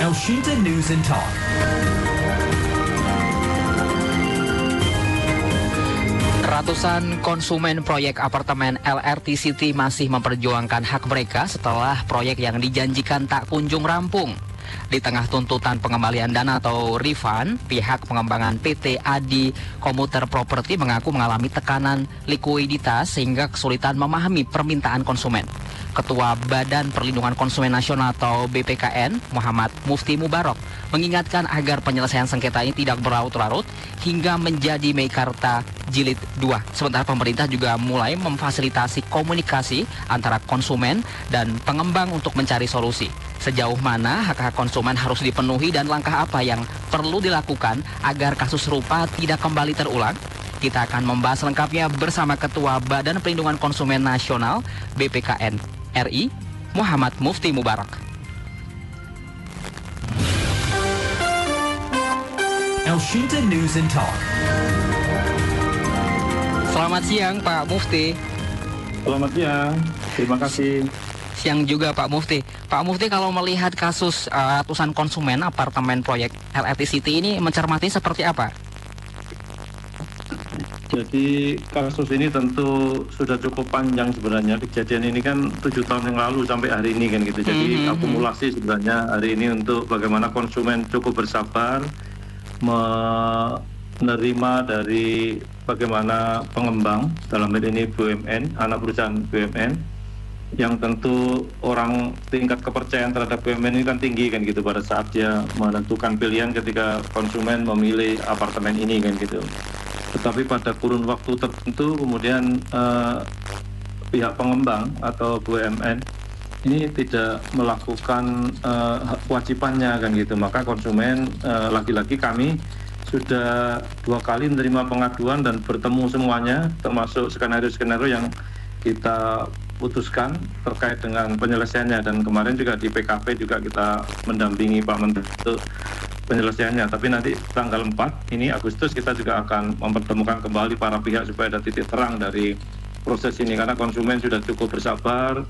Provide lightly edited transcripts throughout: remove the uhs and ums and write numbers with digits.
Elshinta News and Talk. Ratusan konsumen proyek apartemen LRT City masih memperjuangkan hak mereka setelah proyek yang dijanjikan tak kunjung rampung. Di tengah tuntutan pengembalian dana atau refund, pihak pengembangan PT Adi Komuter Property mengaku mengalami tekanan likuiditas sehingga kesulitan memahami permintaan konsumen. Ketua Badan Perlindungan Konsumen Nasional atau BPKN, Muhammad Mufti Mubarok, mengingatkan agar penyelesaian sengketa ini tidak berlarut-larut hingga menjadi Meikarta Jilid 2. Sementara pemerintah juga mulai memfasilitasi komunikasi antara konsumen dan pengembang untuk mencari solusi. Sejauh mana hak-hak konsumen harus dipenuhi dan langkah apa yang perlu dilakukan agar kasus serupa tidak kembali terulang? Kita akan membahas lengkapnya bersama Ketua Badan Perlindungan Konsumen Nasional BPKN RI, Muhammad Mufti Mubarak. Elshinta News and Talk. Selamat siang Pak Mufti. Selamat siang, terima kasih. Siang juga Pak Mufti. Pak Mufti, kalau melihat kasus ratusan konsumen apartemen proyek LRT City ini mencermati seperti apa? Jadi kasus ini tentu sudah cukup panjang sebenarnya. Kejadian ini kan 7 tahun yang lalu sampai hari ini kan gitu. Jadi akumulasi sebenarnya hari ini untuk bagaimana konsumen cukup bersabar menerima dari bagaimana pengembang, dalam hal ini BUMN, anak perusahaan BUMN, yang tentu orang tingkat kepercayaan terhadap BUMN ini kan tinggi kan gitu pada saat dia menentukan pilihan ketika konsumen memilih apartemen ini kan gitu. Tetapi pada kurun waktu tertentu kemudian pihak pengembang atau BUMN ini tidak melakukan kewajibannya kan gitu. Maka konsumen lagi-lagi kami sudah 2 kali menerima pengaduan dan bertemu semuanya, termasuk skenario-skenario yang kita putuskan terkait dengan penyelesaiannya, dan kemarin juga di PKP juga kita mendampingi Pak Menteri untuk penyelesaiannya. Tapi nanti tanggal 4 ini Agustus kita juga akan mempertemukan kembali para pihak supaya ada titik terang dari proses ini, karena konsumen sudah cukup bersabar.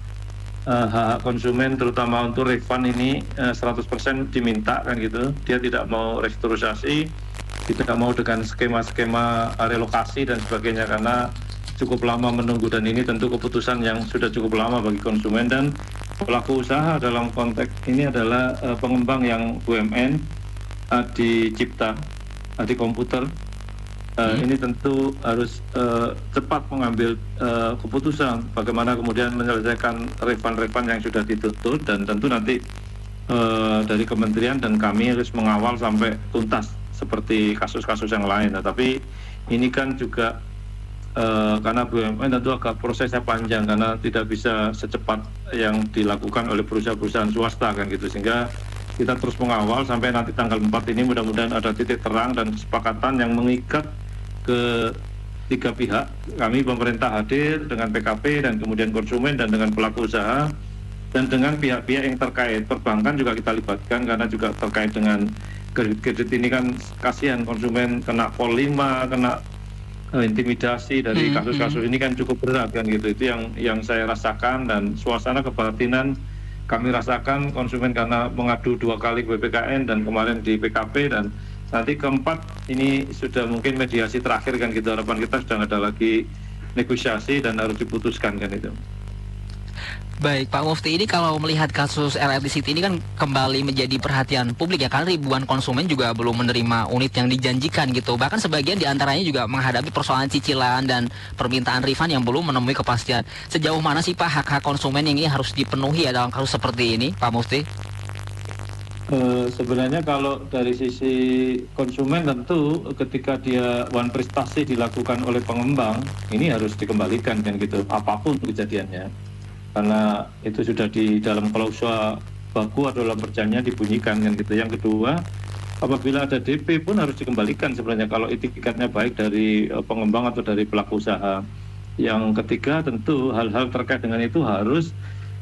Hak konsumen terutama untuk refund ini 100% diminta kan gitu. Dia tidak mau restrukturisasi, tidak mau dengan skema-skema relokasi dan sebagainya, karena cukup lama menunggu, dan ini tentu keputusan yang sudah cukup lama bagi konsumen. Dan pelaku usaha dalam konteks ini adalah pengembang yang BUMN, Adi Cipta, Adi Komputer. Ini tentu harus cepat mengambil keputusan bagaimana kemudian menyelesaikan refund-refund yang sudah dituntut, dan tentu nanti dari kementerian dan kami harus mengawal sampai tuntas seperti kasus-kasus yang lain. Nah, tapi ini kan juga karena BUMN tentu agak prosesnya panjang, karena tidak bisa secepat yang dilakukan oleh perusahaan-perusahaan swasta kan gitu, sehingga kita terus mengawal sampai nanti tanggal 4 ini mudah-mudahan ada titik terang dan kesepakatan yang mengikat ke 3 pihak. Kami pemerintah hadir dengan PKP dan kemudian konsumen dan dengan pelaku usaha dan dengan pihak-pihak yang terkait. Perbankan juga kita libatkan karena juga terkait dengan kredit ini kan kasihan konsumen kena pol 5, kena intimidasi dari kasus-kasus ini kan cukup berat kan gitu. Itu yang saya rasakan, dan suasana kebatinan kami rasakan konsumen karena mengadu 2 kali ke BPKN dan kemarin di PKP, dan nanti keempat ini sudah mungkin mediasi terakhir kan gitu. Harapan kita sudah nggak ada lagi negosiasi dan harus diputuskan kan itu. Baik Pak Mufti, ini kalau melihat kasus LRT City ini kan kembali menjadi perhatian publik ya, karena ribuan konsumen juga belum menerima unit yang dijanjikan gitu. Bahkan sebagian diantaranya juga menghadapi persoalan cicilan dan permintaan refund yang belum menemui kepastian. Sejauh mana sih Pak hak-hak konsumen yang ini harus dipenuhi ya dalam kasus seperti ini Pak Mufti? Sebenarnya kalau dari sisi konsumen tentu ketika dia prestasi dilakukan oleh pengembang ini harus dikembalikan kan gitu, apapun kejadiannya, karena itu sudah di dalam klausul baku atau dalam perjanjian dibunyikan kan gitu. Yang kedua, apabila ada DP pun harus dikembalikan sebenarnya kalau itikadnya baik dari pengembang atau dari pelaku usaha. Yang ketiga tentu hal-hal terkait dengan itu harus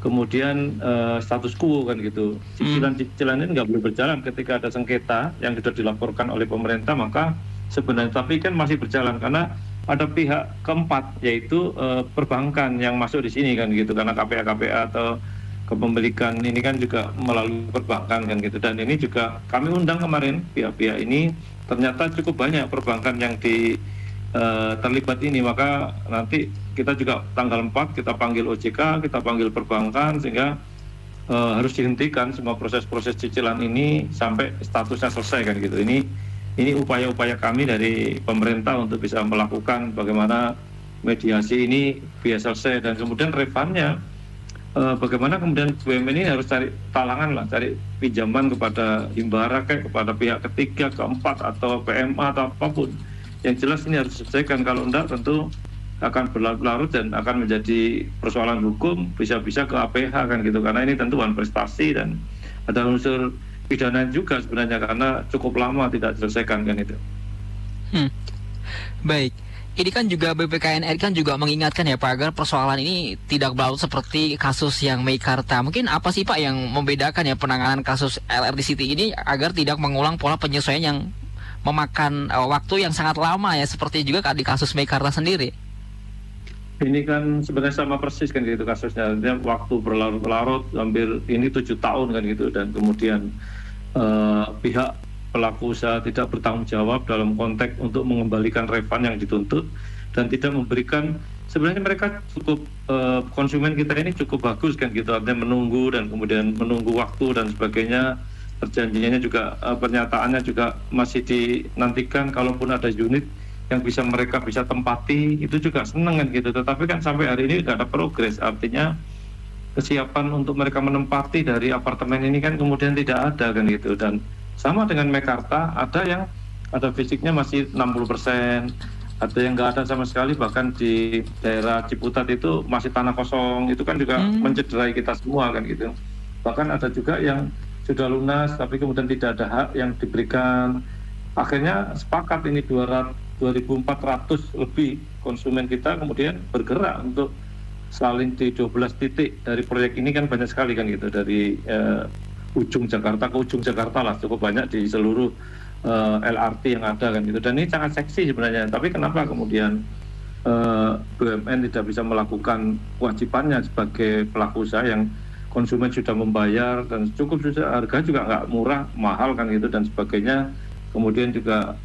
kemudian status quo kan gitu. Cicilan-cicilan ini nggak boleh berjalan ketika ada sengketa yang sudah dilaporkan oleh pemerintah, maka sebenarnya tapi kan masih berjalan karena ada pihak keempat yaitu perbankan yang masuk di sini kan gitu, karena KPA atau kepemilikan ini kan juga melalui perbankan kan gitu, dan ini juga kami undang kemarin pihak-pihak ini, ternyata cukup banyak perbankan yang terlibat ini, maka nanti kita juga tanggal 4 kita panggil OJK, kita panggil perbankan, sehingga harus dihentikan semua proses-proses cicilan ini sampai statusnya selesai kan gitu. Ini upaya-upaya kami dari pemerintah untuk bisa melakukan bagaimana mediasi ini bisa selesai, dan kemudian refundnya bagaimana kemudian BUMN ini harus cari talangan lah, cari pinjaman kepada Himbara, kayak kepada pihak ketiga, keempat, atau PMA atau apapun. Yang jelas ini harus diselesaikan, kalau enggak tentu akan berlarut-larut dan akan menjadi persoalan hukum, bisa-bisa ke APH kan gitu, karena ini tentuan prestasi dan ada unsur pidana juga sebenarnya karena cukup lama tidak diselesaikan kan itu. Baik. Ini kan juga BPKNRI kan juga mengingatkan ya Pak, agar persoalan ini tidak berlalu seperti kasus yang Meikarta. Mungkin apa sih Pak yang membedakan ya penanganan kasus LRT City ini agar tidak mengulang pola penyesuaian yang memakan waktu yang sangat lama ya, seperti juga di kasus Meikarta sendiri? Ini kan sebenarnya sama persis kan gitu kasusnya, waktu berlarut-larut hampir ini 7 tahun kan gitu, dan kemudian pihak pelaku usaha tidak bertanggung jawab dalam konteks untuk mengembalikan refund yang dituntut dan tidak memberikan, sebenarnya mereka cukup konsumen kita ini cukup bagus kan gitu, artinya menunggu dan kemudian menunggu waktu dan sebagainya, perjanjiannya juga pernyataannya juga masih dinantikan, kalaupun ada unit yang mereka bisa tempati itu juga seneng kan gitu, tetapi kan sampai hari ini tidak ada progres, artinya kesiapan untuk mereka menempati dari apartemen ini kan kemudian tidak ada kan gitu. Dan sama dengan Meikarta, ada fisiknya masih 60%, ada yang nggak ada sama sekali, bahkan di daerah Ciputat itu masih tanah kosong, itu kan juga mencederai kita semua kan gitu. Bahkan ada juga yang sudah lunas tapi kemudian tidak ada hak yang diberikan. Akhirnya sepakat ini 2.400 lebih konsumen kita kemudian bergerak untuk saling di 12 titik dari proyek ini, kan banyak sekali kan gitu, dari ujung Jakarta ke ujung Jakarta lah, cukup banyak di seluruh LRT yang ada kan gitu, dan ini sangat seksi sebenarnya. Tapi kenapa kemudian BUMN tidak bisa melakukan kewajibannya sebagai pelaku usaha yang konsumen sudah membayar dan cukup, sudah harga juga nggak murah, mahal kan gitu dan sebagainya. Kemudian juga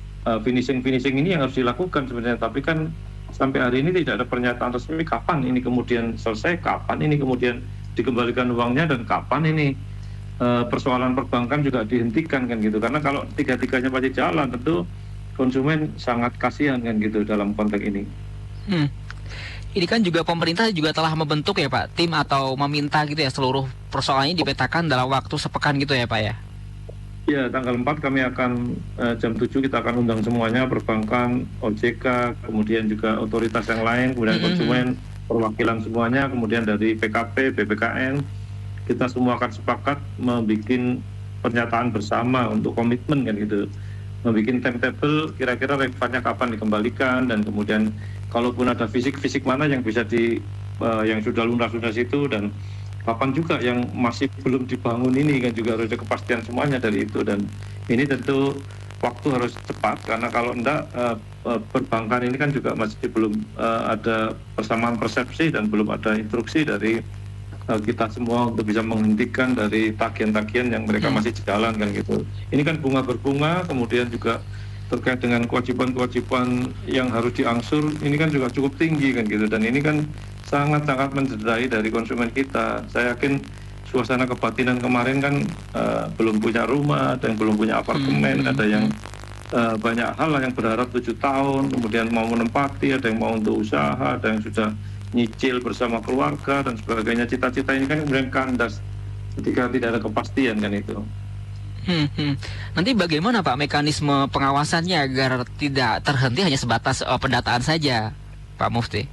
finishing ini yang harus dilakukan sebenarnya, tapi kan sampai hari ini tidak ada pernyataan resmi kapan ini kemudian selesai, kapan ini kemudian dikembalikan uangnya, dan kapan ini persoalan perbankan juga dihentikan kan gitu. Karena kalau tiga-tiganya pasti jalan, tentu konsumen sangat kasihan kan gitu dalam konteks ini. Ini kan juga pemerintah juga telah membentuk ya Pak tim atau meminta gitu ya seluruh persoalan ini dipetakan dalam waktu sepekan gitu ya Pak ya? Ya, tanggal 4 kami akan jam 7 kita akan undang semuanya, perbankan, OJK, kemudian juga otoritas yang lain, kemudian konsumen, perwakilan semuanya, kemudian dari PKP, BPKN, kita semua akan sepakat membuat pernyataan bersama untuk komitmen kan gitu, membuat timetable kira-kira refundnya kapan dikembalikan, dan kemudian kalaupun ada fisik mana yang bisa yang sudah lunas itu, dan kapan juga yang masih belum dibangun ini kan juga harus ada kepastian semuanya dari itu. Dan ini tentu waktu harus cepat, karena kalau enggak perbankan ini kan juga masih belum ada persamaan persepsi dan belum ada instruksi dari kita semua untuk bisa menghentikan dari tagihan-tagihan yang mereka masih jalan kan gitu. Ini kan bunga berbunga, kemudian juga terkait dengan kewajiban-kewajiban yang harus diangsur, ini kan juga cukup tinggi kan gitu, dan ini kan sangat-sangat mencederai dari konsumen kita. Saya yakin suasana kebatinan kemarin kan belum punya rumah, ada yang belum punya apartemen, ada yang banyak hal lah yang berharap 7 tahun, kemudian mau menempati, ada yang mau untuk usaha, ada yang sudah nyicil bersama keluarga dan sebagainya. Cita-cita ini kan kemudian kandas ketika tidak ada kepastian kan itu. Nanti bagaimana Pak mekanisme pengawasannya agar tidak terhenti hanya sebatas pendataan saja, Pak Mufti?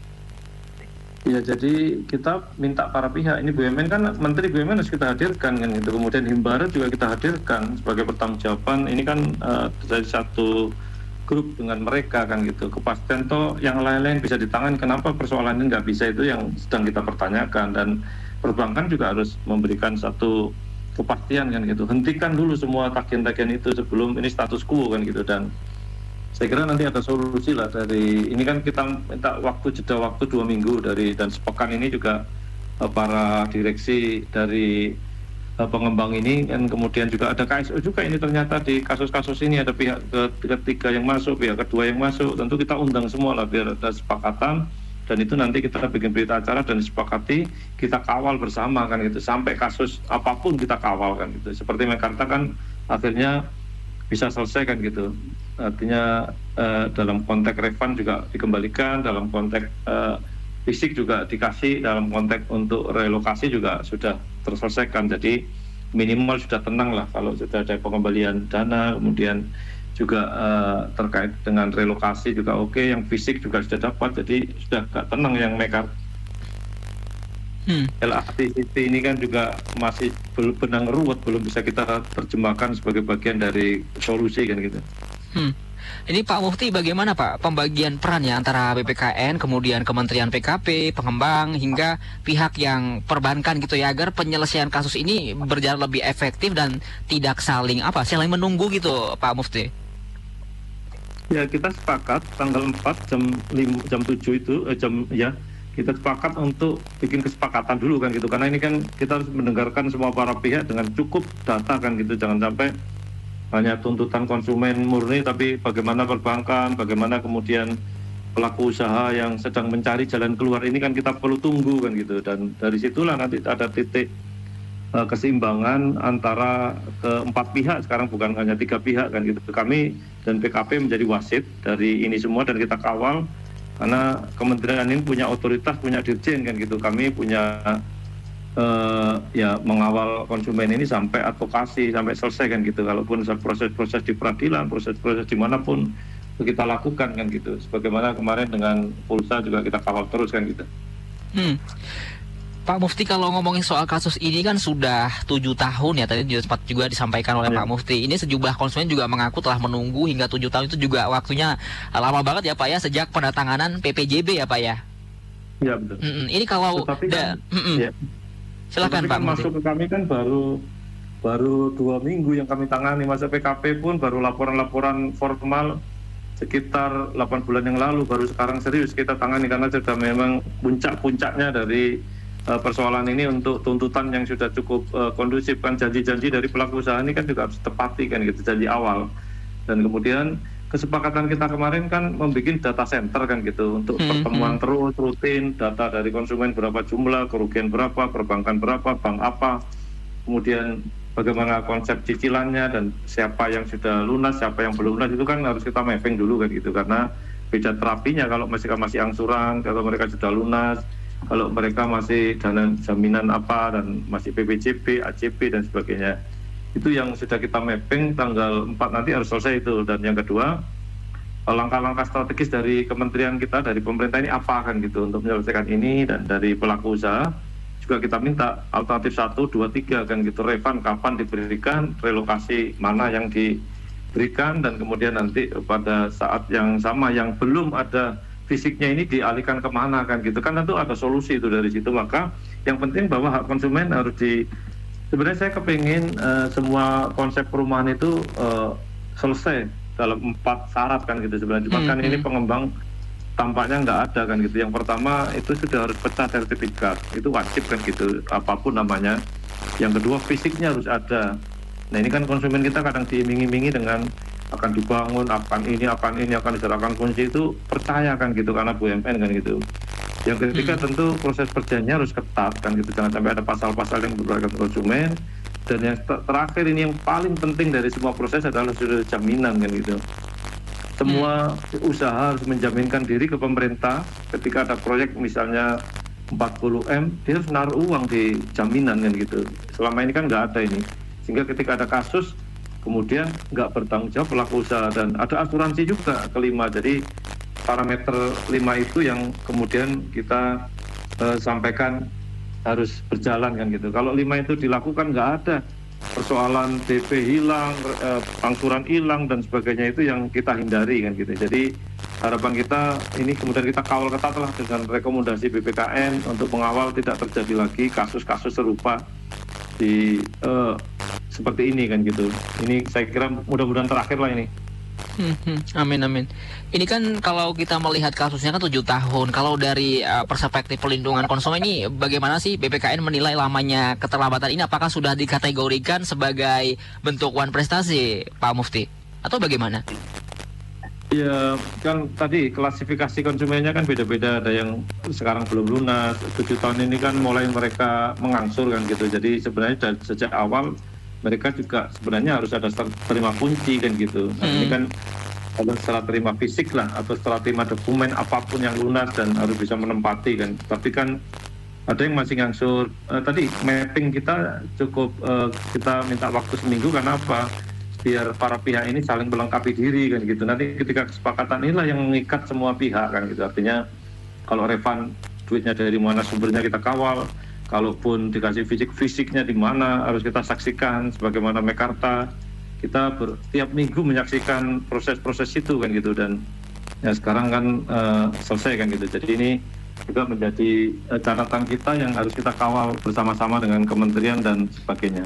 Ya, jadi kita minta para pihak, ini BUMN kan, Menteri BUMN harus kita hadirkan kan gitu, kemudian Himbara juga kita hadirkan sebagai pertanggungjawaban. Ini kan dari satu grup dengan mereka kan gitu, kepastian toh yang lain-lain bisa ditangani, kenapa persoalan ini nggak bisa, itu yang sedang kita pertanyakan. Dan perbankan juga harus memberikan satu kepastian kan gitu, hentikan dulu semua tagihan-tagihan itu sebelum ini status quo kan gitu. Dan saya kira nanti ada solusi lah dari ini kan, kita minta jeda waktu 2 minggu dari, dan sepekan ini juga para direksi dari pengembang ini, dan kemudian juga ada KSO juga ini ternyata di kasus-kasus ini ada pihak ketiga yang masuk, pihak kedua yang masuk, tentu kita undang semua lah biar ada sepakatan, dan itu nanti kita bikin berita acara dan disepakati kita kawal bersama kan gitu, sampai kasus apapun kita kawal kan gitu, seperti Mekarta kan akhirnya bisa selesai kan gitu, artinya dalam konteks refund juga dikembalikan, dalam konteks fisik juga dikasih, dalam konteks untuk relokasi juga sudah terselesaikan, jadi minimal sudah tenang lah kalau sudah ada pengembalian dana, kemudian juga terkait dengan relokasi juga oke, yang fisik juga sudah dapat, jadi sudah agak tenang yang Mekar. LRT City ini kan juga masih belum benang ruwet, belum bisa kita terjemahkan sebagai bagian dari solusi kan gitu. Ini Pak Mufti, bagaimana Pak pembagian peran ya antara BPKN, kemudian Kementerian PKP, pengembang, hingga pihak yang perbankan gitu ya, agar penyelesaian kasus ini berjalan lebih efektif dan tidak saling menunggu gitu Pak Mufti? Ya, kita sepakat tanggal 4 jam 7 itu kita sepakat untuk bikin kesepakatan dulu kan gitu, karena ini kan kita harus mendengarkan semua para pihak dengan cukup data kan gitu, jangan sampai hanya tuntutan konsumen murni, tapi bagaimana perbankan, bagaimana kemudian pelaku usaha yang sedang mencari jalan keluar ini kan kita perlu tunggu kan gitu, dan dari situlah nanti ada titik keseimbangan antara keempat pihak, sekarang bukan hanya 3 pihak kan gitu. Kami dan PKP menjadi wasit dari ini semua dan kita kawal, karena kementerian ini punya otoritas, punya dirjen kan gitu, kami punya mengawal konsumen ini sampai advokasi, sampai selesai kan gitu. Kalaupun proses-proses di peradilan, proses-proses dimanapun kita lakukan kan gitu. Sebagaimana kemarin dengan pulsa juga kita kawal terus kan gitu. Pak Mufti, kalau ngomongin soal kasus ini kan sudah 7 tahun ya, tadi sempat juga disampaikan oleh Pak Mufti. Ini sejumlah konsumen juga mengaku telah menunggu hingga 7 tahun, itu juga waktunya lama banget ya Pak ya, sejak pendatanganan PPJB ya Pak ya. Iya betul. Ini kalau silakan Pak Mufti. Masuk ke kami kan baru 2 minggu yang kami tangani, masa PKP pun baru laporan-laporan formal sekitar 8 bulan yang lalu, baru sekarang serius kita tangani karena sudah memang puncak-puncaknya dari persoalan ini untuk tuntutan yang sudah cukup kondusif kan. Janji-janji dari pelaku usaha ini kan juga harus tepati kan gitu, janji awal. Dan kemudian kesepakatan kita kemarin kan membuat data center kan gitu, untuk pertemuan terus rutin, data dari konsumen berapa jumlah, kerugian berapa, perbankan berapa, bank apa, kemudian bagaimana konsep cicilannya, dan siapa yang sudah lunas, siapa yang belum lunas, itu kan harus kita mapping dulu kan gitu, karena beda terapinya kalau mereka masih angsuran, kalau mereka sudah lunas, kalau mereka masih dana jaminan apa, dan masih PPJB, ACP dan sebagainya. Itu yang sudah kita mapping, tanggal 4 nanti harus selesai itu. Dan yang kedua, langkah-langkah strategis dari kementerian kita, dari pemerintah ini apa kan gitu untuk menyelesaikan ini, dan dari pelaku usaha juga kita minta alternatif 1, 2, 3 kan gitu, refund kapan diberikan, relokasi mana yang diberikan, dan kemudian nanti pada saat yang sama yang belum ada fisiknya ini dialihkan kemana kan gitu, kan tentu ada solusi itu dari situ. Maka yang penting bahwa hak konsumen harus sebenarnya saya kepingin semua konsep perumahan itu selesai dalam 4 syarat kan gitu sebenarnya. Cuma kan ini pengembang tampaknya nggak ada kan gitu. Yang pertama itu sudah harus pecah sertifikat, itu wajib kan gitu, apapun namanya. Yang kedua fisiknya harus ada. Nah ini kan konsumen kita kadang diiming-imingi dengan akan dibangun, akan diserahkan kunci, itu percaya kan gitu karena BUMN kan gitu. Yang ketiga tentu proses perjanjiannya harus ketat kan gitu, jangan sampai ada pasal-pasal yang berbahaya konsumen. Dan yang terakhir ini yang paling penting dari semua proses adalah sudah jaminan kan gitu. Semua usaha harus menjaminkan diri ke pemerintah ketika ada proyek misalnya 40M, dia harus naruh uang di jaminan kan gitu. Selama ini kan nggak ada ini, sehingga ketika ada kasus kemudian nggak bertanggung jawab pelaku usaha. Dan ada asuransi juga kelima, jadi parameter 5 itu yang kemudian kita sampaikan harus berjalan kan gitu. Kalau 5 itu dilakukan nggak ada persoalan DP hilang, angsuran hilang dan sebagainya, itu yang kita hindari kan gitu. Jadi harapan kita ini kemudian kita kawal ketat lah dengan rekomendasi BPKN untuk mengawal tidak terjadi lagi kasus-kasus serupa di seperti ini kan gitu. Ini saya kira mudah-mudahan terakhir lah ini. Amin, amin. Ini kan kalau kita melihat kasusnya kan 7 tahun. Kalau dari perspektif pelindungan konsumen ini bagaimana sih BPKN menilai lamanya keterlambatan ini? Apakah sudah dikategorikan sebagai bentuk wan prestasi, Pak Mufti? Atau bagaimana? Ya kan tadi klasifikasi konsumennya kan beda-beda. Ada yang sekarang belum lunas, 7 tahun ini kan mulai mereka mengangsur kan gitu. Jadi sebenarnya sejak awal mereka juga sebenarnya harus ada terima kunci kan gitu. Nah, ini kan kalau setelah terima fisik lah atau setelah terima dokumen apapun yang lunas dan harus bisa menempati kan. Tapi kan ada yang masih ngangsur. Tadi mapping kita cukup kita minta waktu seminggu karena apa? Biar para pihak ini saling melengkapi diri kan gitu. Nanti ketika kesepakatan inilah yang mengikat semua pihak kan gitu. Artinya kalau refund duitnya dari mana sumbernya kita kawal. Kalaupun dikasih fisiknya di mana harus kita saksikan sebagaimana Mekarta, kita tiap minggu menyaksikan proses-proses itu kan gitu. Dan ya sekarang kan selesai kan gitu. Jadi ini juga menjadi catatan kita yang harus kita kawal bersama-sama dengan kementerian dan sebagainya.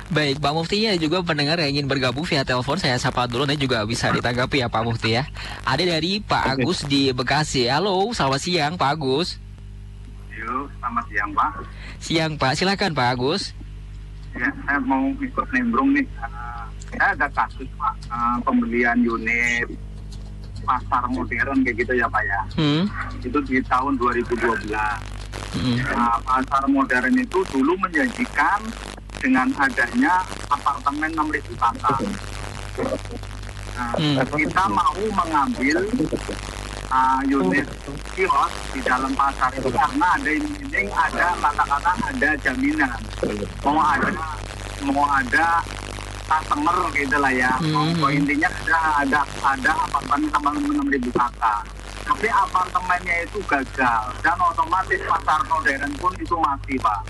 Baik, Pak Mufti ya, juga pendengar yang ingin bergabung via telepon saya sapa dulu, nanti juga bisa ditanggapi ya Pak Mufti ya. Ada dari Pak Agus di Bekasi. Halo, selamat siang Pak Agus. Selamat siang Pak. Siang Pak, silakan Pak Agus. Ya, saya mau ikut nimbrung nih. Saya ada kasus Pak, pembelian unit pasar modern kayak gitu ya Pak ya. Itu di tahun 2012. Nah, pasar modern itu dulu menjanjikan dengan adanya apartemen 6.000 kakak. Nah, kita mau mengambil unit kios di dalam pasar itu karena ada iming-iming, ada kata-kata, ada jaminan mau ada customer gitu lah ya. Intinya ada apartemen sama 6.000 kakak. Tapi apartemennya itu gagal dan otomatis pasar modern pun itu mati Pak.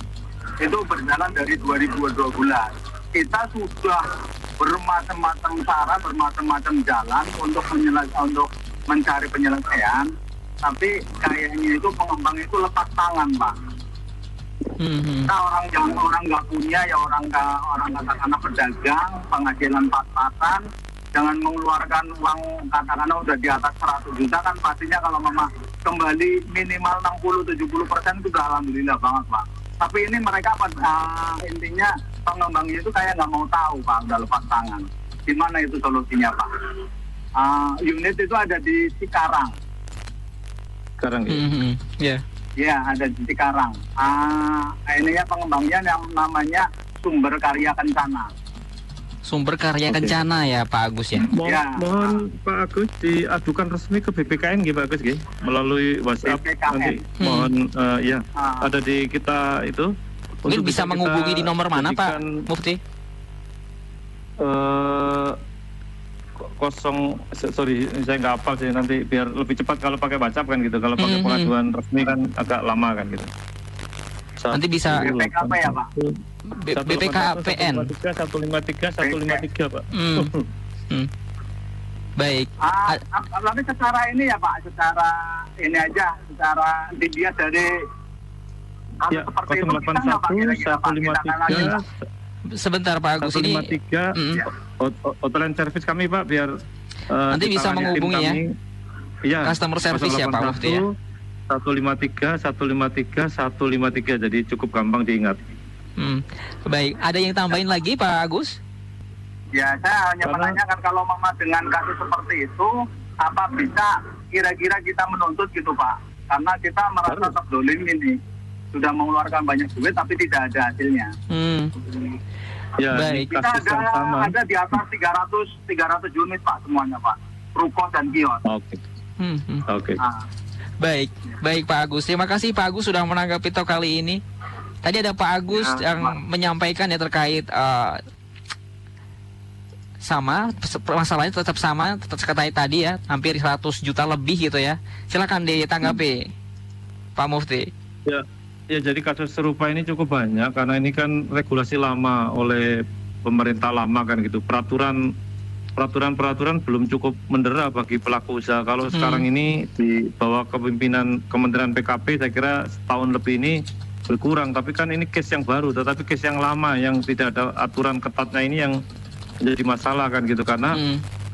Itu berjalan dari 2012. Kita sudah bermacam-macam cara, bermacam-macam jalan untuk mencari penyelesaian, tapi kayaknya itu pengembang itu lepas tangan Pak. Kita orang nggak punya ya orang katakanlah pedagang, penghasilan pas-pasan, jangan mengeluarkan uang katakanlah udah di atas 100 juta kan pastinya kalau memang kembali minimal 60-70% itu udah alhamdulillah banget Pak. Tapi ini mereka intinya pengembangnya itu kayak nggak mau tahu Pak, udah lepas tangan. Gimana itu solusinya Pak? Unit itu ada di Cikarang. Cikarang ya? Ya, ada di Cikarang. Ini ya pengembangnya yang namanya Sumber Karya Kencana. Sumber Karya Kencana ya Pak Agus ya. Mohon Pak Agus diadukan resmi ke BPKN gitu Pak Agus gitu, melalui WhatsApp BPKN. nanti. Mohon ada di kita itu. Mungkin bisa menghubungi di nomor mana Pak Mufti? Sorry saya nggak hafal sih, nanti biar lebih cepat kalau pakai WhatsApp kan gitu. Kalau pakai pengaduan resmi kan agak lama kan gitu. Nanti bisa BPKP ya Pak? BPKPN 153 Pak. Baik. Tapi secara ini ya Pak, secara ini aja, secara dilihat dari ya, seperti itu kita nggak Pak kira-kira Pak, kita akan lanjut. Sebentar Pak Agus, ini 153 hotline service kami Pak, biar nanti bisa menghubungi ya. Iya, customer service ya Pak Mufti ya. 153 jadi cukup gampang diingat. Baik, ada yang tambahin lagi Pak Agus? Ya, saya hanya menanyakan kalau memang dengan kasus seperti itu, apa bisa kira-kira kita menuntut gitu Pak? Karena kita merasa terdolim ini, sudah mengeluarkan banyak duit tapi tidak ada hasilnya. Ya, baik. Kita ada di atas 300 unit Pak semuanya Pak, ruko dan kios. Oke. Baik Pak Agus. Terima kasih Pak Agus sudah menanggapi talk kali ini. Tadi ada Pak Agus yang menyampaikan ya terkait sama masalahnya tetap sama, tetap terkait tadi ya, hampir 100 juta lebih gitu ya. Silakan ditanggapi Pak Mufti. Ya jadi kasus serupa ini cukup banyak karena ini kan regulasi lama oleh pemerintah lama kan gitu. Peraturan belum cukup mendera bagi pelaku usaha. Kalau sekarang ini di bawah kepemimpinan Kementerian PKP saya kira setahun lebih ini berkurang. Tapi kan ini case yang baru, tetapi case yang lama yang tidak ada aturan ketatnya ini yang menjadi masalah kan gitu. Karena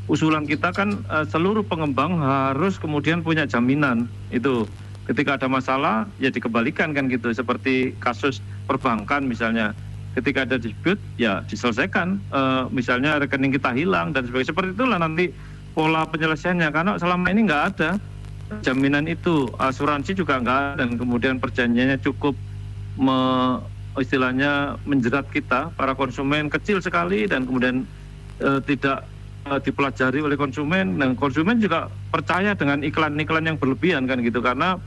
usulan kita kan seluruh pengembang harus kemudian punya jaminan itu. Ketika ada masalah ya dikembalikan kan gitu, seperti kasus perbankan misalnya, ketika ada dispute ya diselesaikan, misalnya rekening kita hilang dan sebagainya. Seperti itulah nanti pola penyelesaiannya, karena selama ini nggak ada jaminan itu, asuransi juga nggak ada, dan kemudian perjanjiannya cukup istilahnya menjerat kita para konsumen kecil sekali, dan kemudian tidak dipelajari oleh konsumen, dan konsumen juga percaya dengan iklan-iklan yang berlebihan kan gitu, karena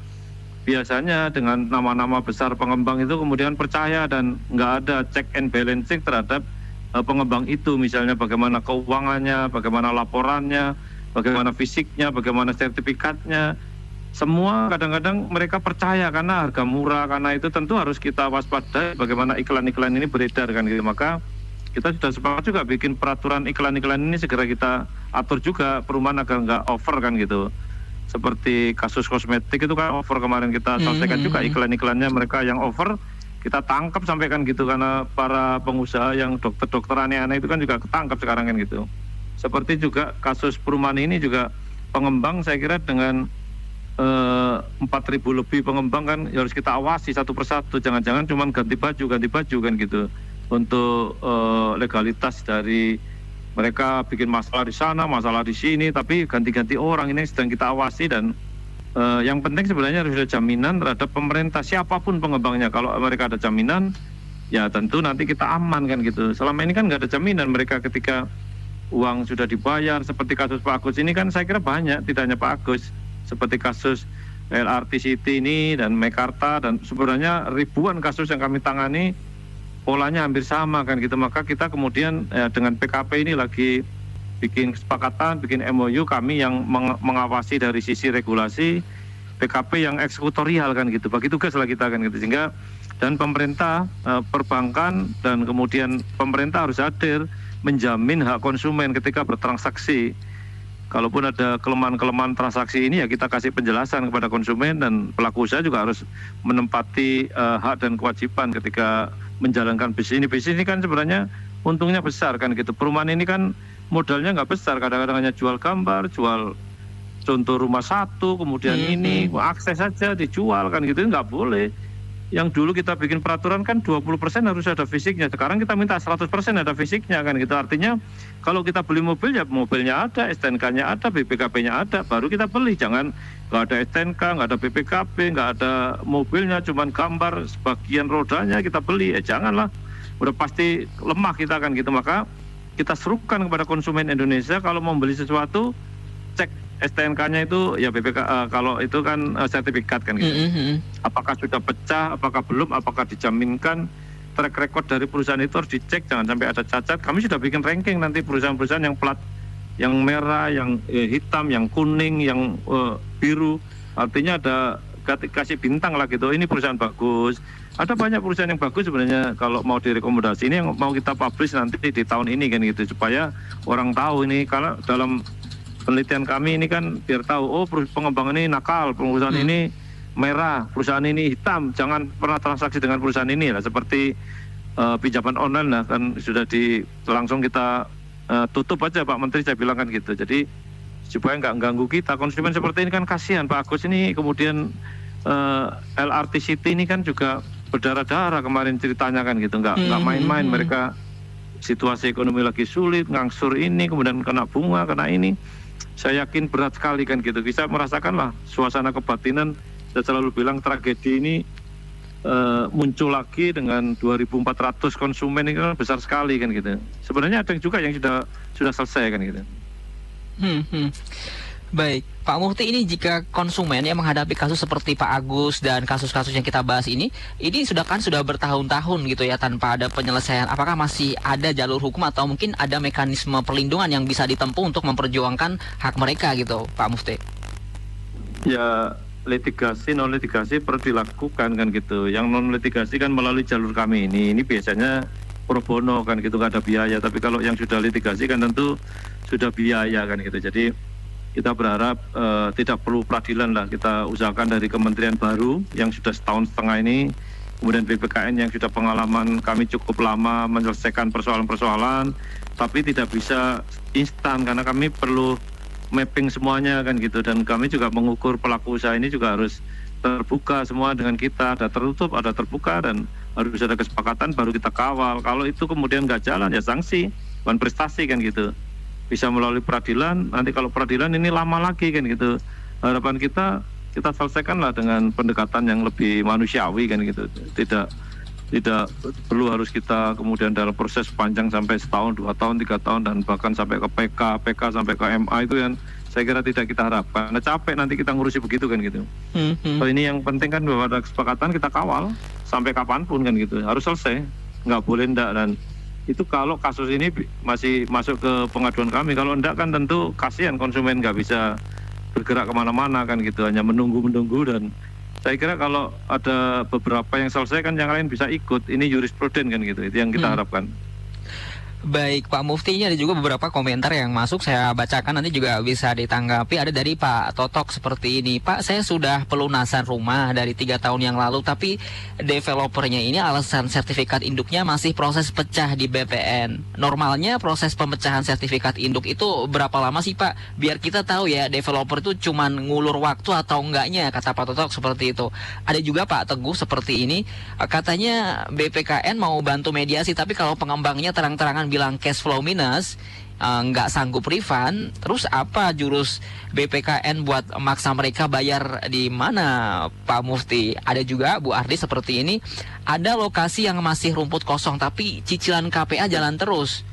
biasanya dengan nama-nama besar pengembang itu kemudian percaya dan nggak ada check and balancing terhadap pengembang itu, misalnya bagaimana keuangannya, bagaimana laporannya, bagaimana fisiknya, bagaimana sertifikatnya. Semua kadang-kadang mereka percaya karena harga murah, karena itu tentu harus kita waspadai bagaimana iklan-iklan ini beredar kan gitu. Maka kita sudah sepakat juga bikin peraturan iklan-iklan ini segera kita atur juga perumahan agar nggak over kan gitu. Seperti kasus kosmetik itu kan over, kemarin kita selesaikan juga iklan-iklannya, mereka yang over kita tangkap sampai kan gitu, karena para pengusaha yang dokter-dokter aneh-aneh itu kan juga ketangkap sekarang kan gitu. Seperti juga kasus perumahan ini juga pengembang, saya kira dengan 4.000 lebih pengembang kan harus kita awasi satu persatu, jangan-jangan cuma ganti baju kan gitu untuk legalitas dari mereka bikin masalah di sana, masalah di sini, tapi ganti-ganti orang ini sedang kita awasi. Dan yang penting sebenarnya harus ada jaminan terhadap pemerintah, siapapun pengembangnya. Kalau mereka ada jaminan, ya tentu nanti kita aman kan gitu. Selama ini kan nggak ada jaminan, mereka ketika uang sudah dibayar, seperti kasus Pak Agus ini kan saya kira banyak, tidak hanya Pak Agus, seperti kasus LRT City ini dan Mekarta, dan sebenarnya ribuan kasus yang kami tangani polanya hampir sama kan gitu. Maka kita kemudian dengan PKP ini lagi bikin kesepakatan, bikin MOU, kami yang mengawasi dari sisi regulasi, PKP yang eksekutorial kan gitu, bagi tugas lah kita kan gitu. Sehingga dan pemerintah, perbankan, dan kemudian pemerintah harus hadir menjamin hak konsumen ketika bertransaksi. Kalaupun ada kelemahan-kelemahan transaksi ini ya kita kasih penjelasan kepada konsumen, dan pelaku usaha juga harus menempati hak dan kewajiban ketika menjalankan bisnis ini. Bisnis ini kan sebenarnya untungnya besar kan gitu. Perumahan ini kan modalnya nggak besar, kadang-kadang hanya jual gambar, jual contoh rumah satu, kemudian ini akses saja dijual kan gitu, nggak boleh. Yang dulu kita bikin peraturan kan 20% harus ada fisiknya, sekarang kita minta 100% ada fisiknya kan gitu. Artinya kalau kita beli mobil ya mobilnya ada, STNK-nya ada, BPKB-nya ada, baru kita beli. Jangan nggak ada STNK, nggak ada BPKB, nggak ada mobilnya, cuman gambar sebagian rodanya kita beli, janganlah, udah pasti lemah kita kan gitu. Maka kita serukan kepada konsumen Indonesia, kalau mau beli sesuatu cek STNK-nya itu ya BPK, kalau itu kan sertifikat kan gitu. Apakah sudah pecah, apakah belum, apakah dijaminkan, track record dari perusahaan itu harus dicek, jangan sampai ada cacat. Kami sudah bikin ranking nanti perusahaan-perusahaan yang plat, yang merah, yang hitam, yang kuning, yang biru. Artinya ada kasih bintang lah gitu, ini perusahaan bagus. Ada banyak perusahaan yang bagus sebenarnya kalau mau direkomendasi. Ini yang mau kita publish nanti di tahun ini kan gitu, supaya orang tahu ini. Kalau dalam penelitian kami ini kan biar tahu, oh pengembang ini nakal, perusahaan ini merah, perusahaan ini hitam, jangan pernah transaksi dengan perusahaan ini lah. Seperti pinjaman online lah kan sudah langsung kita tutup aja Pak Menteri, saya bilang kan gitu. Jadi supaya nggak ganggu kita konsumen seperti ini kan, kasihan Pak Agus ini. Kemudian LRT City ini kan juga berdarah-darah kemarin ceritanya kan gitu, nggak main-main. Mereka situasi ekonomi lagi sulit, ngangsur ini, kemudian kena bunga, kena ini. Saya yakin berat sekali kan gitu. Bisa merasakanlah suasana kebatinan. Saya selalu bilang tragedi ini muncul lagi dengan 2.400 konsumen, ini kan besar sekali kan gitu. Sebenarnya ada juga yang sudah selesai kan gitu. Baik, Pak Mufti, ini jika konsumen yang menghadapi kasus seperti Pak Agus dan kasus-kasus yang kita bahas ini sudah bertahun-tahun gitu ya tanpa ada penyelesaian. Apakah masih ada jalur hukum atau mungkin ada mekanisme perlindungan yang bisa ditempuh untuk memperjuangkan hak mereka gitu, Pak Mufti? Ya, litigasi, non litigasi perlu dilakukan kan gitu. Yang non litigasi kan melalui jalur kami ini biasanya pro bono kan gitu, nggak ada biaya. Tapi kalau yang sudah litigasi kan tentu sudah biaya kan gitu. Jadi kita berharap tidak perlu peradilan lah, kita usahakan dari kementerian baru yang sudah setahun setengah ini kemudian BPKN yang sudah pengalaman kami cukup lama menyelesaikan persoalan-persoalan, tapi tidak bisa instan karena kami perlu mapping semuanya kan gitu, dan kami juga mengukur pelaku usaha ini juga harus terbuka semua dengan kita, ada tertutup, ada terbuka, dan harus ada kesepakatan baru kita kawal. Kalau itu kemudian nggak jalan ya sanksi, bukan prestasi kan gitu. Bisa melalui peradilan, nanti kalau peradilan ini lama lagi kan gitu. Harapan kita selesaikanlah dengan pendekatan yang lebih manusiawi kan gitu. Tidak perlu harus kita kemudian dalam proses panjang sampai setahun, 2 tahun, 3 tahun, dan bahkan sampai ke PK sampai ke MA, itu yang saya kira tidak kita harapkan. Karena capek nanti kita ngurusi begitu kan gitu. So ini yang penting kan bahwa ada kesepakatan, kita kawal sampai kapanpun kan gitu. Harus selesai, nggak boleh ndak. Dan itu kalau kasus ini masih masuk ke pengaduan kami. Kalau ndak kan tentu kasihan konsumen, nggak bisa bergerak kemana-mana kan gitu, hanya menunggu, dan saya kira kalau ada beberapa yang selesai kan yang lain bisa ikut. Ini jurispruden kan gitu, itu yang kita harapkan. Baik Pak Mufti, ini ada juga beberapa komentar yang masuk, saya bacakan nanti juga bisa ditanggapi. Ada dari Pak Totok seperti ini. Pak, saya sudah pelunasan rumah dari 3 tahun yang lalu, tapi developernya ini alasan sertifikat induknya masih proses pecah di BPN. Normalnya proses pemecahan sertifikat induk itu berapa lama sih Pak? Biar kita tahu ya developer itu cuman ngulur waktu atau enggaknya, kata Pak Totok seperti itu. Ada juga Pak Teguh seperti ini, katanya BPKN mau bantu mediasi, tapi kalau pengembangnya terang-terangan bilang cash flow minus, nggak sanggup refund, terus apa jurus BPKN buat maksa mereka bayar di mana Pak Mufti? Ada juga Bu Ardi seperti ini, ada lokasi yang masih rumput kosong tapi cicilan KPA jalan terus.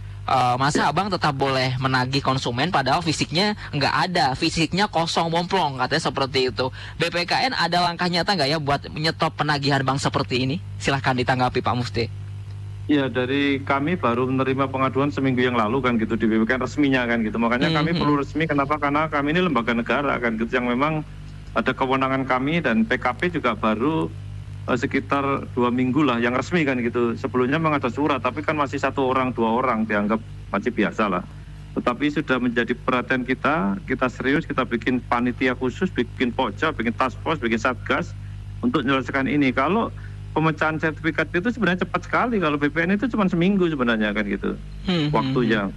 Masa abang tetap boleh menagih konsumen padahal fisiknya nggak ada, fisiknya kosong bomplong, katanya seperti itu. BPKN ada langkah nyata nggak ya buat menyetop penagihan bank seperti ini? Silahkan ditanggapi Pak Mufti. Ya, dari kami baru menerima pengaduan seminggu yang lalu kan gitu di BPKN resminya kan gitu. Makanya kami perlu resmi, kenapa? Karena kami ini lembaga negara kan gitu, yang memang ada kewenangan kami, dan PKP juga baru sekitar 2 minggu lah yang resmi kan gitu. Sebelumnya memang ada surat, tapi kan masih 1 orang 2 orang, dianggap masih biasa lah. Tetapi sudah menjadi perhatian kita serius, kita bikin panitia khusus, bikin pokja, bikin task force, bikin satgas untuk menyelesaikan ini. Kalau pemecahan sertifikat itu sebenarnya cepat sekali, kalau BPN itu cuma seminggu sebenarnya kan gitu waktunya.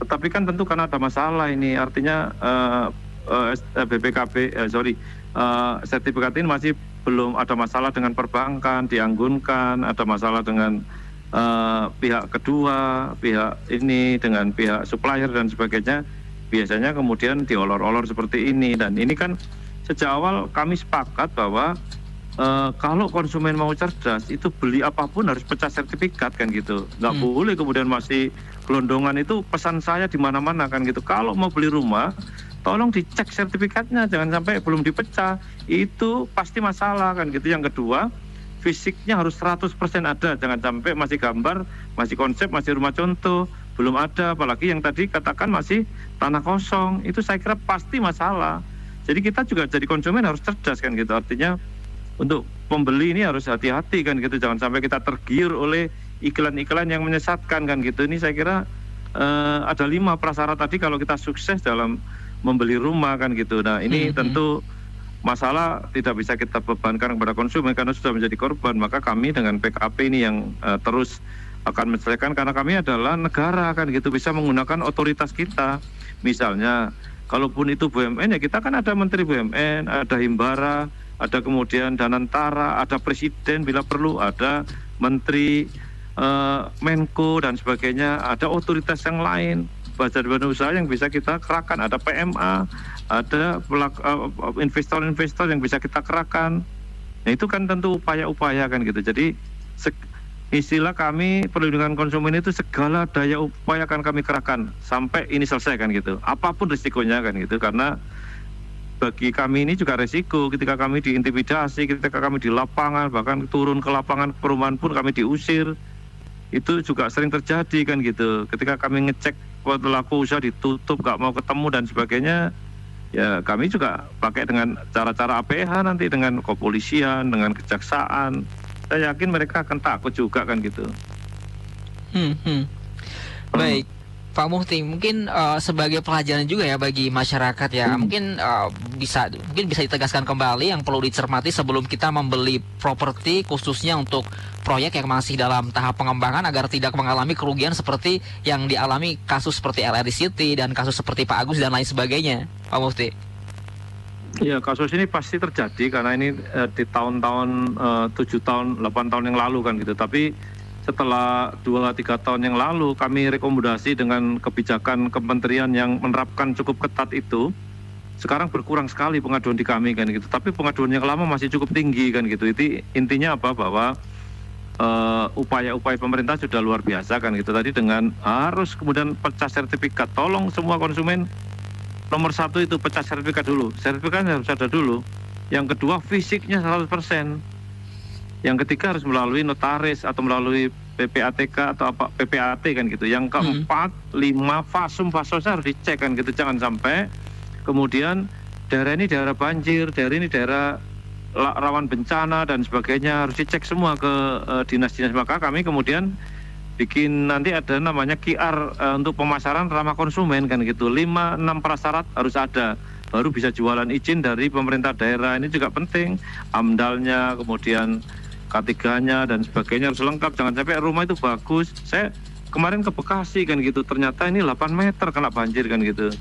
Tetapi kan tentu karena ada masalah ini, artinya sertifikat ini masih belum ada masalah dengan perbankan, dianggunkan, ada masalah dengan pihak kedua, pihak ini dengan pihak supplier dan sebagainya. Biasanya kemudian diolor-olor seperti ini, dan ini kan sejak awal kami sepakat bahwa kalau konsumen mau cerdas, itu beli apapun harus pecah sertifikat kan gitu. Nggak boleh kemudian masih gelondongan. Itu pesan saya di mana-mana kan gitu. Kalau mau beli rumah, tolong dicek sertifikatnya, jangan sampai belum dipecah. Itu pasti masalah kan gitu. Yang kedua, fisiknya harus 100% ada, jangan sampai masih gambar, masih konsep, masih rumah contoh, belum ada. Apalagi yang tadi katakan masih tanah kosong, itu saya kira pasti masalah. Jadi kita juga jadi konsumen harus cerdas kan gitu. Artinya untuk pembeli ini harus hati-hati kan gitu, jangan sampai kita tergiur oleh iklan-iklan yang menyesatkan kan gitu. Ini saya kira ada 5 prasyarat tadi kalau kita sukses dalam membeli rumah kan gitu. Nah ini tentu masalah tidak bisa kita bebankan kepada konsumen karena sudah menjadi korban. Maka kami dengan PKP ini yang terus akan menyelesaikan, karena kami adalah negara kan gitu, bisa menggunakan otoritas kita. Misalnya kalaupun itu BUMN, ya kita kan ada Menteri BUMN, ada Himbara, ada kemudian Danantara, ada Presiden bila perlu, ada Menteri Menko dan sebagainya, ada otoritas yang lain, badan usaha yang bisa kita kerahkan, ada PMA, ada investor-investor yang bisa kita kerahkan. Nah itu kan tentu upaya-upaya kan gitu. Jadi istilah kami perlindungan konsumen itu segala daya upaya akan kami kerahkan sampai ini selesai kan gitu. Apapun risikonya kan gitu, karena bagi kami ini juga resiko ketika kami diintimidasi, ketika kami di lapangan, bahkan turun ke lapangan perumahan pun kami diusir. Itu juga sering terjadi kan gitu. Ketika kami ngecek pelaku usaha ditutup, nggak mau ketemu dan sebagainya, ya kami juga pakai dengan cara-cara APH nanti, dengan kepolisian, dengan kejaksaan. Saya yakin mereka akan takut juga kan gitu. Baik. Pak Mufti, mungkin sebagai pelajaran juga ya bagi masyarakat ya, mungkin bisa ditegaskan kembali yang perlu dicermati sebelum kita membeli properti khususnya untuk proyek yang masih dalam tahap pengembangan agar tidak mengalami kerugian seperti yang dialami kasus seperti LRT City dan kasus seperti Pak Agus dan lain sebagainya, Pak Mufti. Ya, kasus ini pasti terjadi karena ini di tahun-tahun 7 tahun, 8 tahun yang lalu kan gitu. Tapi setelah 2-3 tahun yang lalu kami rekomendasi dengan kebijakan kementerian yang menerapkan cukup ketat itu, sekarang berkurang sekali pengaduan di kami kan gitu. Tapi pengaduan yang lama masih cukup tinggi kan gitu. Itu intinya apa? Bahwa upaya-upaya pemerintah sudah luar biasa kan gitu. Tadi dengan harus kemudian pecah sertifikat. Tolong semua konsumen, nomor 1 itu pecah sertifikat dulu. Sertifikatnya harus ada dulu. Yang kedua fisiknya 100%. Yang ketiga harus melalui notaris atau melalui PPATK atau apa PPAT kan gitu. Yang keempat, 5 fasum-fasumnya harus dicek kan gitu. Jangan sampai kemudian daerah ini daerah banjir, daerah ini daerah rawan bencana dan sebagainya harus dicek semua ke dinas-dinas. Maka kami kemudian bikin nanti ada namanya QR untuk pemasaran ramah konsumen kan gitu. 5-6 prasyarat harus ada. Baru bisa jualan izin dari pemerintah daerah. Ini juga penting. AMDAL-nya, kemudian K3-nya dan sebagainya harus lengkap. Jangan sampai rumah itu bagus. Saya kemarin ke Bekasi kan gitu, ternyata ini 8 meter kena banjir kan gitu.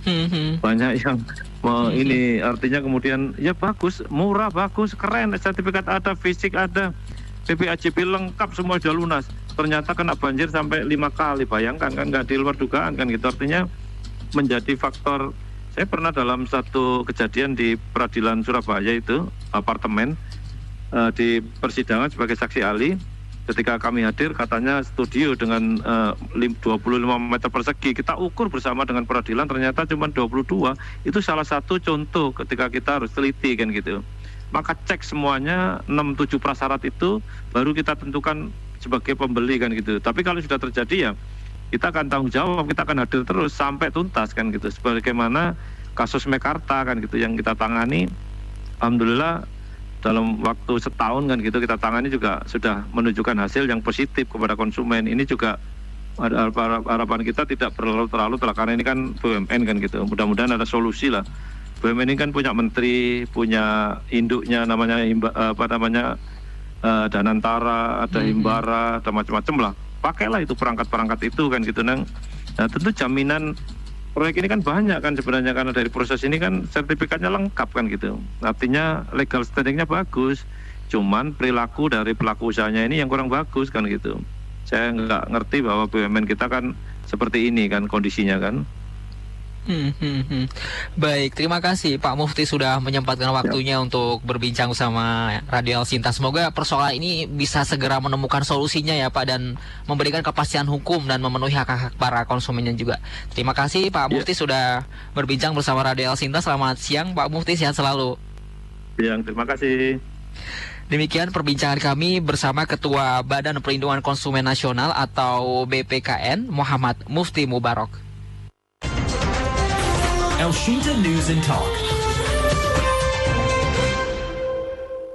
Banyak yang ini artinya kemudian ya bagus, murah, bagus, keren, sertifikat ada, fisik ada, PPAJB lengkap, semua sudah lunas. Ternyata kena banjir sampai 5 kali. Bayangkan kan, nggak di luar dugaan kan gitu. Artinya menjadi faktor. Saya pernah dalam satu kejadian di Peradilan Surabaya itu, apartemen, di persidangan sebagai saksi ahli. Ketika kami hadir katanya studio dengan 25 meter persegi, kita ukur bersama dengan peradilan ternyata cuma 22. Itu salah satu contoh ketika kita harus teliti kan gitu. Maka cek semuanya 6-7 prasyarat itu baru kita tentukan sebagai pembeli kan gitu. Tapi kalau sudah terjadi ya kita akan tanggung jawab, kita akan hadir terus sampai tuntas kan gitu. Sebagaimana kasus Mekarta kan gitu yang kita tangani, alhamdulillah dalam waktu setahun kan gitu kita tangani juga sudah menunjukkan hasil yang positif kepada konsumen. Ini juga harapan kita tidak terlalu karena ini kan BUMN kan gitu. Mudah-mudahan ada solusi lah. BUMN ini kan punya menteri, punya induknya namanya Danantara, ada Himbara, ada macam-macam lah. Pakailah itu perangkat-perangkat itu kan gitu Nah tentu jaminan proyek ini kan banyak kan sebenarnya karena dari proses ini kan sertifikatnya lengkap kan gitu. Artinya legal standingnya bagus. Cuman perilaku dari pelaku usahanya ini yang kurang bagus kan gitu. Saya nggak ngerti bahwa BUMN kita kan seperti ini kan kondisinya kan. Baik, terima kasih Pak Mufti sudah menyempatkan waktunya untuk berbincang bersama Radio El Sinta. Semoga persoalan ini bisa segera menemukan solusinya ya Pak, dan memberikan kepastian hukum dan memenuhi hak-hak para konsumennya juga. Terima kasih Pak Mufti sudah berbincang bersama Radio El Sinta. Selamat siang Pak Mufti, sehat selalu. Terima kasih. Demikian perbincangan kami bersama Ketua Badan Perlindungan Konsumen Nasional atau BPKN, Muhammad Mufti Mubarok. El Shinta News and Talk.